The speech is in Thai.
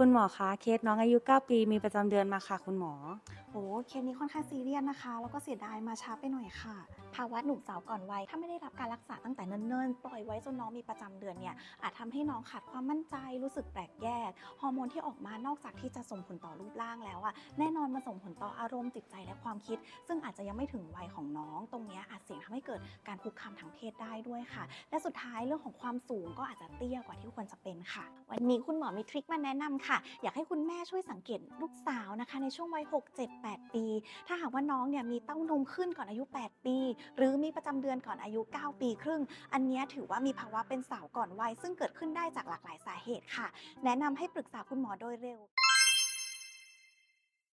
คุณหมอคะเคสน้องอายุ9ปีมีประจำเดือนมาค่ะคุณหมอโอ้เคสนี้ค่อนข้างซีเรียสนะคะแล้วก็เสียดายมาช้าไปหน่อยค่ะภาวะหนุ่มสาวก่อนวัยถ้าไม่ได้รับการรักษาตั้งแต่เนิ่นๆปล่อยไว้จนน้องมีประจำเดือนเนี่ยอาจทำให้น้องขาดความมั่นใจรู้สึกแปลกแยกฮอร์โมนที่ออกมานอกจากที่จะส่งผลต่อรูปร่างแล้วอะแน่นอนมันส่งผลต่ออารมณ์จิตใจและความคิดซึ่งอาจจะยังไม่ถึงวัยของน้องตรงเนี้ยอาจเสี่ยงทำให้เกิดการคุกคามทางเพศได้ด้วยค่ะและสุดท้ายเรื่องของความสูงก็อาจจะเตี้ยกว่าที่ควรจะเป็นค่ะวันนี้คุณหมอมีทริคมาแนะนำค่ะอยากให้คุณแม่ช่วยสังเกตลูกสาวนะคะในช่วงวัย6 7 8ปี ถ้าหากว่าน้องเนี่ยมีเต้านมขึ้นก่อนอายุ 8 ปี หรือมีประจำเดือนก่อนอายุ 9 ปีครึ่ง อันเนี้ยถือว่ามีภาวะเป็นสาวก่อนวัยซึ่งเกิดขึ้นได้จากหลากหลายสาเหตุค่ะ แนะนำให้ปรึกษาคุณหมอโดยเร็ว